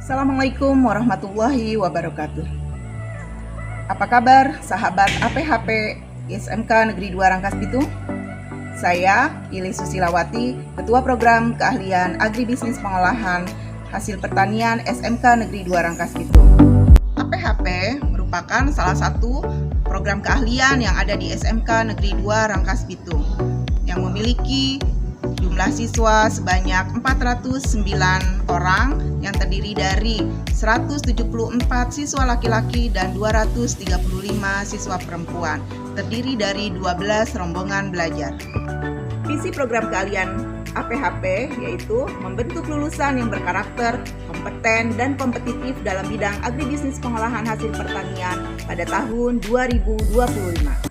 Assalamualaikum warahmatullahi wabarakatuh. Apa kabar sahabat APHP SMK Negeri 2 Rangkas Bitung? Saya Ili Susilawati, Ketua Program Keahlian Agribisnis Pengolahan Hasil Pertanian SMK Negeri 2 Rangkas Bitung. APHP merupakan salah satu program keahlian yang ada di SMK Negeri 2 Rangkas Bitung yang memiliki jumlah siswa sebanyak 409 orang yang terdiri dari 174 siswa laki-laki dan 235 siswa perempuan, terdiri dari 12 rombongan belajar. Visi program keahlian APHP yaitu membentuk lulusan yang berkarakter, kompeten, dan kompetitif dalam bidang agribisnis pengolahan hasil pertanian pada tahun 2025.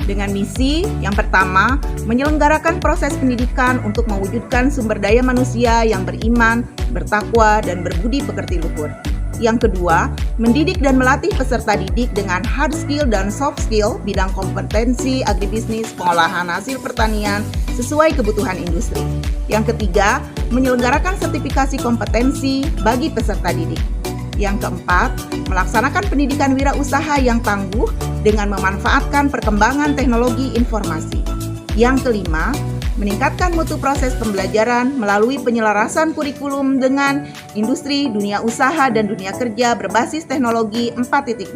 Dengan misi yang pertama, menyelenggarakan proses pendidikan untuk mewujudkan sumber daya manusia yang beriman, bertakwa, dan berbudi pekerti luhur. Yang kedua, mendidik dan melatih peserta didik dengan hard skill dan soft skill bidang kompetensi agribisnis pengolahan hasil pertanian sesuai kebutuhan industri. Yang ketiga, menyelenggarakan sertifikasi kompetensi bagi peserta didik. Yang keempat, melaksanakan pendidikan wirausaha yang tangguh dengan memanfaatkan perkembangan teknologi informasi. Yang kelima, meningkatkan mutu proses pembelajaran melalui penyelarasan kurikulum dengan industri, dunia usaha, dan dunia kerja berbasis teknologi 4.0.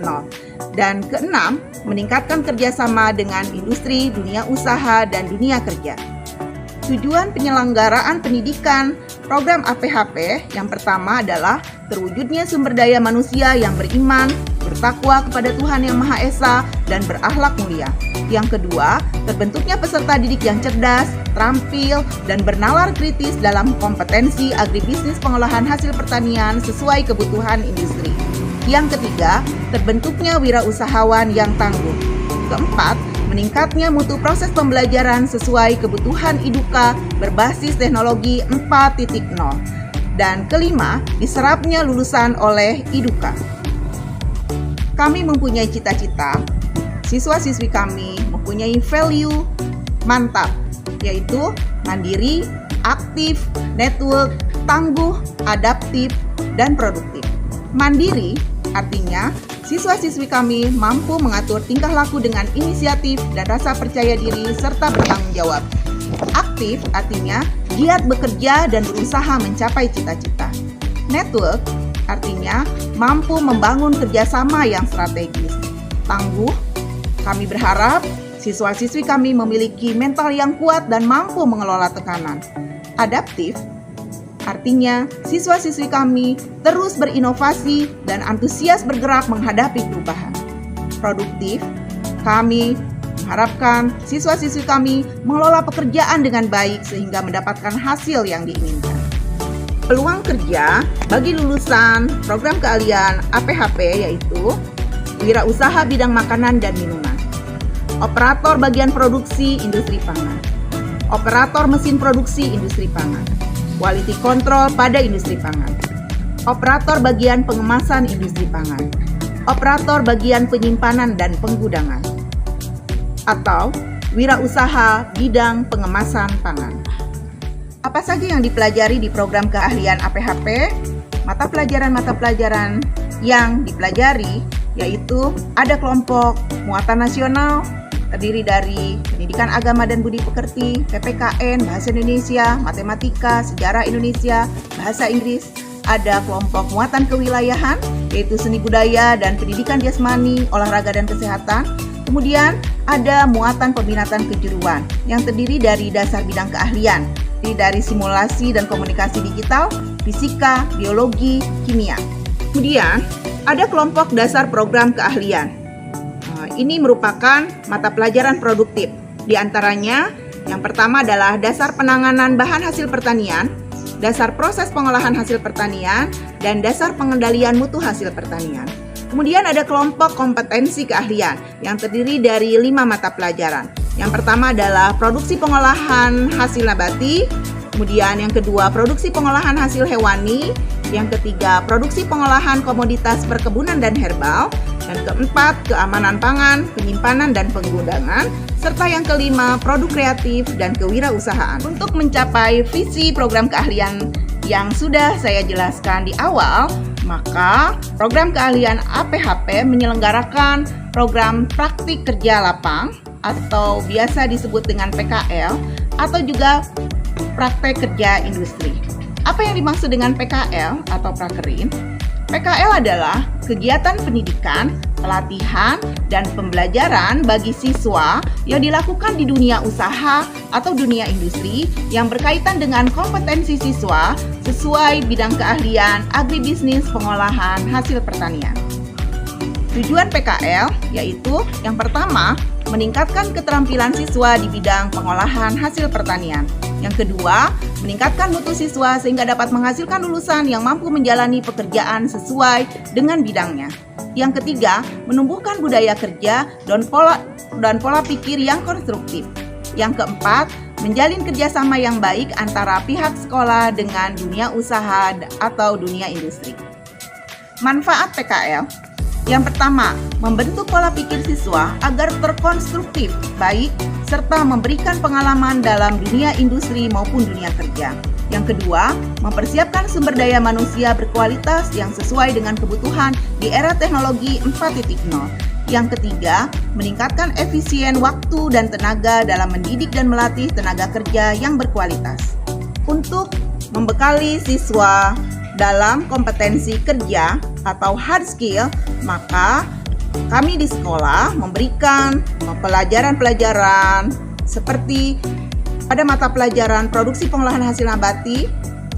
Dan keenam, meningkatkan kerjasama dengan industri, dunia usaha, dan dunia kerja. Tujuan penyelenggaraan pendidikan program APHP yang pertama adalah terwujudnya sumber daya manusia yang beriman, bertakwa kepada Tuhan Yang Maha Esa, dan berakhlak mulia. Yang kedua, terbentuknya peserta didik yang cerdas, terampil, dan bernalar kritis dalam kompetensi agribisnis pengolahan hasil pertanian sesuai kebutuhan industri. Yang ketiga, terbentuknya wirausahawan yang tangguh. Keempat, meningkatnya mutu proses pembelajaran sesuai kebutuhan IDUKA berbasis teknologi 4.0. Dan kelima, diserapnya lulusan oleh IDUKA. Kami mempunyai cita-cita, siswa-siswi kami mempunyai value mantap, yaitu mandiri, aktif, network, tangguh, adaptif, dan produktif. Mandiri artinya siswa-siswi kami mampu mengatur tingkah laku dengan inisiatif dan rasa percaya diri serta bertanggung jawab. Aktif artinya giat bekerja dan berusaha mencapai cita-cita. Network artinya mampu membangun kerjasama yang strategis. Tangguh, kami berharap siswa-siswi kami memiliki mental yang kuat dan mampu mengelola tekanan. Adaptif artinya, siswa-siswi kami terus berinovasi dan antusias bergerak menghadapi perubahan. Produktif, kami mengharapkan siswa-siswi kami mengelola pekerjaan dengan baik sehingga mendapatkan hasil yang diinginkan. Peluang kerja bagi lulusan program keahlian APHP yaitu wirausaha bidang makanan dan minuman, operator bagian produksi industri pangan, operator mesin produksi industri pangan, quality control pada industri pangan, operator bagian pengemasan industri pangan, operator bagian penyimpanan dan penggudangan, atau wirausaha bidang pengemasan pangan. Apa saja yang dipelajari di program keahlian APHP? Mata pelajaran yang dipelajari yaitu ada kelompok muatan nasional, terdiri dari pendidikan agama dan budi pekerti, PPKN, bahasa Indonesia, matematika, sejarah Indonesia, bahasa Inggris. Ada kelompok muatan kewilayahan, yaitu seni budaya dan pendidikan jasmani, olahraga dan kesehatan. Kemudian ada muatan peminatan kejuruan, yang terdiri dari dasar bidang keahlian, terdiri dari simulasi dan komunikasi digital, fisika, biologi, kimia. Kemudian ada kelompok dasar program keahlian. Ini merupakan mata pelajaran produktif. Di antaranya, yang pertama adalah dasar penanganan bahan hasil pertanian, dasar proses pengolahan hasil pertanian, dan dasar pengendalian mutu hasil pertanian. Kemudian ada kelompok kompetensi keahlian yang terdiri dari 5 mata pelajaran. Yang pertama adalah produksi pengolahan hasil nabati, kemudian yang kedua produksi pengolahan hasil hewani, yang ketiga produksi pengolahan komoditas perkebunan dan herbal, dan keempat keamanan pangan, penyimpanan dan penggunaan, serta yang kelima produk kreatif dan kewirausahaan. Untuk mencapai visi program keahlian Yang sudah saya jelaskan di awal, maka program keahlian APHP menyelenggarakan program praktik kerja lapang atau biasa disebut dengan PKL atau juga praktek kerja industri. Apa yang dimaksud dengan PKL atau prakerin? PKL adalah kegiatan pendidikan, pelatihan, dan pembelajaran bagi siswa yang dilakukan di dunia usaha atau dunia industri yang berkaitan dengan kompetensi siswa sesuai bidang keahlian agribisnis pengolahan hasil pertanian. Tujuan PKL yaitu yang pertama, meningkatkan keterampilan siswa di bidang pengolahan hasil pertanian. Yang kedua, meningkatkan mutu siswa sehingga dapat menghasilkan lulusan yang mampu menjalani pekerjaan sesuai dengan bidangnya. Yang ketiga, menumbuhkan budaya kerja dan pola pikir yang konstruktif. Yang keempat, menjalin kerjasama yang baik antara pihak sekolah dengan dunia usaha atau dunia industri. Manfaat PKL. Yang pertama, membentuk pola pikir siswa agar terkonstruktif, baik, serta memberikan pengalaman dalam dunia industri maupun dunia kerja. Yang kedua, mempersiapkan sumber daya manusia berkualitas yang sesuai dengan kebutuhan di era teknologi 4.0. Yang ketiga, meningkatkan efisien waktu dan tenaga dalam mendidik dan melatih tenaga kerja yang berkualitas. Untuk membekali siswa dalam kompetensi kerja atau hard skill, maka kami di sekolah memberikan pelajaran-pelajaran seperti pada mata pelajaran produksi pengolahan hasil nabati,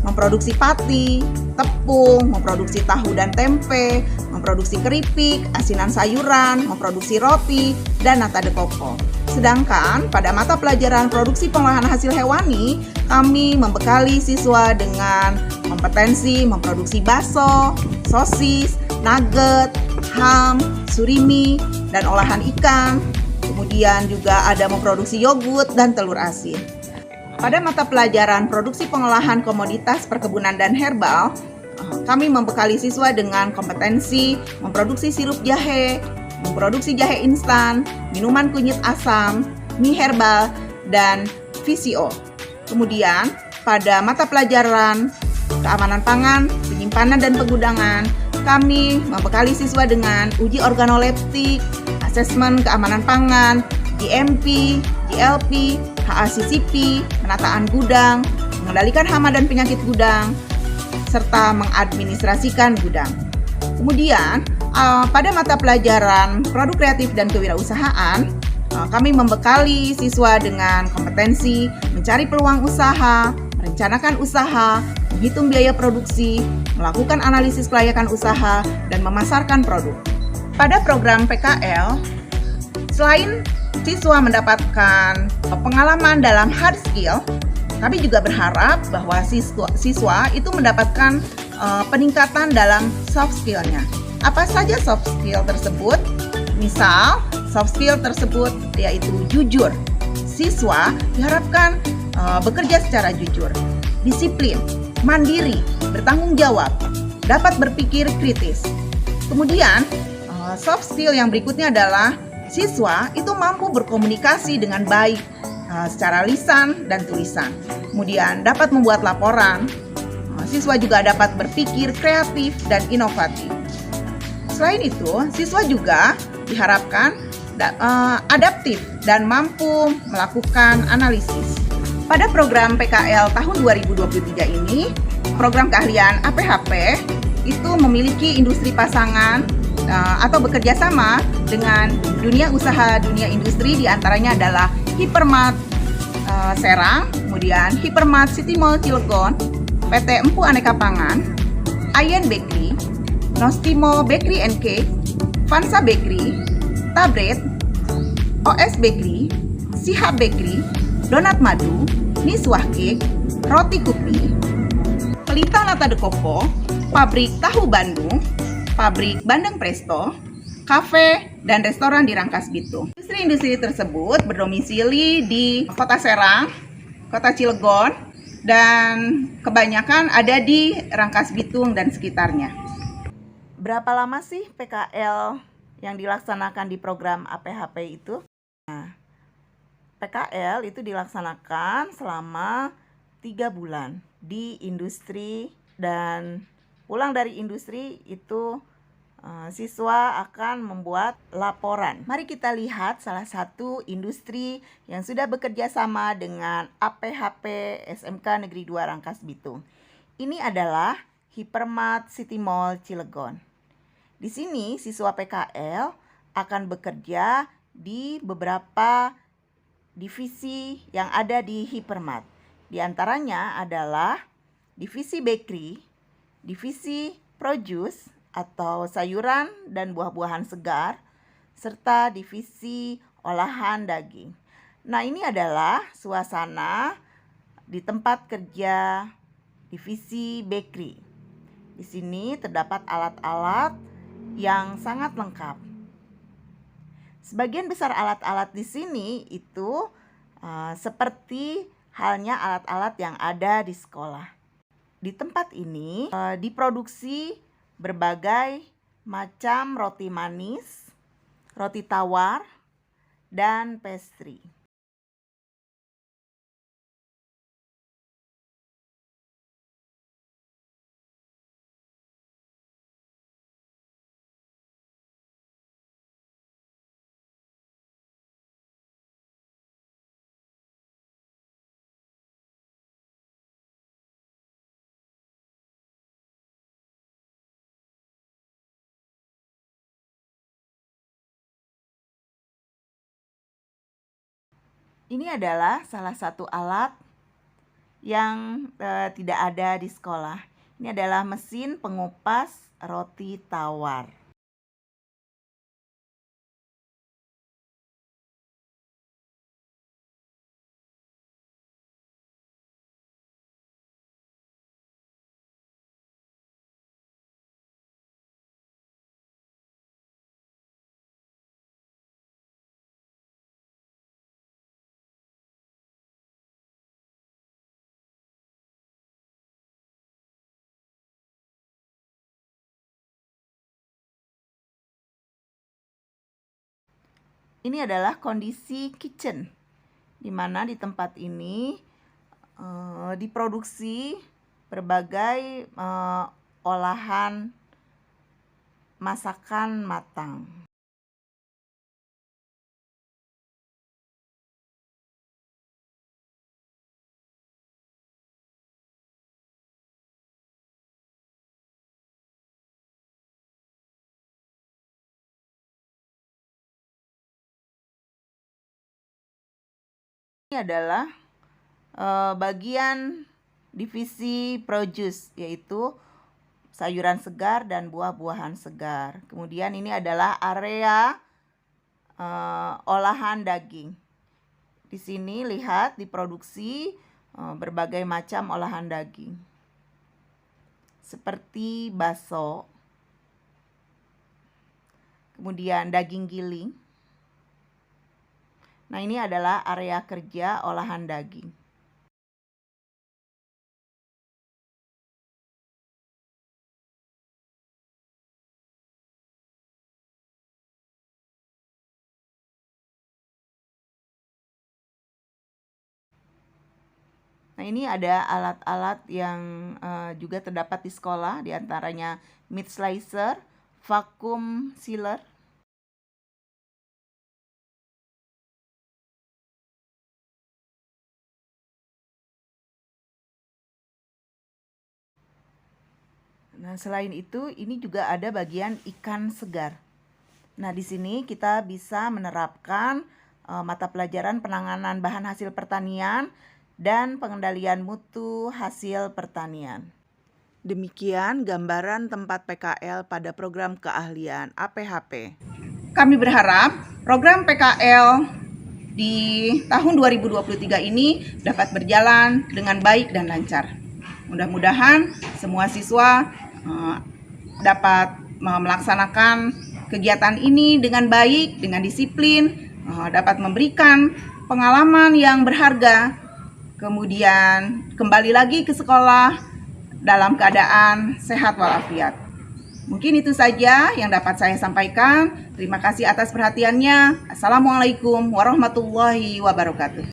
memproduksi pati, tepung, memproduksi tahu dan tempe, memproduksi keripik, asinan sayuran, memproduksi roti, dan nata de coco. Sedangkan pada mata pelajaran produksi pengolahan hasil hewani, kami membekali siswa dengan kompetensi memproduksi bakso, sosis, nugget, ham, surimi, dan olahan ikan. Kemudian juga ada memproduksi yogurt dan telur asin. Pada mata pelajaran produksi pengolahan komoditas perkebunan dan herbal, kami membekali siswa dengan kompetensi memproduksi sirup jahe, memproduksi jahe instan, minuman kunyit asam, mie herbal, dan VCO. Kemudian, pada mata pelajaran keamanan pangan, penyimpanan, dan penggudangan, kami membekali siswa dengan uji organoleptik, asesmen keamanan pangan, GMP, GLP, HACCP, penataan gudang, mengendalikan hama dan penyakit gudang, serta mengadministrasikan gudang. Kemudian, pada mata pelajaran produk kreatif dan kewirausahaan, kami membekali siswa dengan kompetensi mencari peluang usaha, merencanakan usaha, menghitung biaya produksi, melakukan analisis kelayakan usaha, dan memasarkan produk. Pada program PKL, selain siswa mendapatkan pengalaman dalam hard skill, kami juga berharap bahwa siswa itu mendapatkan peningkatan dalam soft skill-nya. Apa saja soft skill tersebut? Misal, soft skill tersebut yaitu jujur. Siswa diharapkan bekerja secara jujur, disiplin, mandiri, bertanggung jawab, dapat berpikir kritis. Kemudian, soft skill yang berikutnya adalah siswa itu mampu berkomunikasi dengan baik secara lisan dan tulisan. Kemudian dapat membuat laporan. Siswa juga dapat berpikir kreatif dan inovatif. Selain itu, siswa juga diharapkan adaptif dan mampu melakukan analisis. Pada program PKL tahun 2023 ini, program keahlian APHP itu memiliki industri pasangan atau bekerja sama dengan dunia usaha, dunia industri, diantaranya adalah Hypermart Serang, kemudian Hypermart City Mall Cilegon, PT Empu Aneka Pangan, Ayen Bakery, Nostimo Bakery and Cake, Vansa Bakery, Tabret, OS Bakery, Sihab Bakery, Donat Madu, Niswah Cake, Roti Kupi, Pelita Nata de Coco, Pabrik Tahu Bandung, Pabrik Bandeng Presto, kafe, dan restoran di Rangkas Bitung. Industri-industri tersebut berdomisili di Kota Serang, Kota Cilegon, dan kebanyakan ada di Rangkas Bitung dan sekitarnya. Berapa lama sih PKL yang dilaksanakan di program APHP itu? Nah, PKL itu dilaksanakan selama 3 bulan di industri, dan pulang dari industri itu siswa akan membuat laporan. Mari kita lihat salah satu industri yang sudah bekerja sama dengan APHP SMK Negeri 2 Rangkas Bitung. Ini adalah Hypermart City Mall Cilegon. Di sini siswa PKL akan bekerja di beberapa divisi yang ada di Hypermart. Di antaranya adalah divisi bakery, divisi produce atau sayuran dan buah-buahan segar, serta divisi olahan daging. Nah, ini adalah suasana di tempat kerja divisi bakery. Di sini terdapat alat-alat yang sangat lengkap. Sebagian besar alat-alat di sini itu seperti halnya alat-alat yang ada di sekolah. Di tempat ini diproduksi berbagai macam roti manis, roti tawar, dan pastry. Ini adalah salah satu alat yang tidak ada di sekolah. Ini adalah mesin pengupas roti tawar. Ini adalah kondisi kitchen, di mana di tempat ini diproduksi berbagai olahan masakan matang. Ini adalah bagian divisi produce, yaitu sayuran segar dan buah-buahan segar. Kemudian ini adalah area olahan daging. Di sini lihat diproduksi berbagai macam olahan daging, seperti bakso, kemudian daging giling. Nah, ini adalah area kerja olahan daging. Nah, ini ada alat-alat yang juga terdapat di sekolah, diantaranya meat slicer, vacuum sealer. Nah, selain itu, ini juga ada bagian ikan segar. Nah, di sini kita bisa menerapkan mata pelajaran penanganan bahan hasil pertanian dan pengendalian mutu hasil pertanian. Demikian gambaran tempat PKL pada program keahlian APHP. Kami berharap program PKL di tahun 2023 ini dapat berjalan dengan baik dan lancar. Mudah-mudahan semua siswa dapat melaksanakan kegiatan ini dengan baik, dengan disiplin, dapat memberikan pengalaman yang berharga, kemudian kembali lagi ke sekolah dalam keadaan sehat walafiat. Mungkin itu saja yang dapat saya sampaikan. Terima kasih atas perhatiannya. Assalamualaikum warahmatullahi wabarakatuh.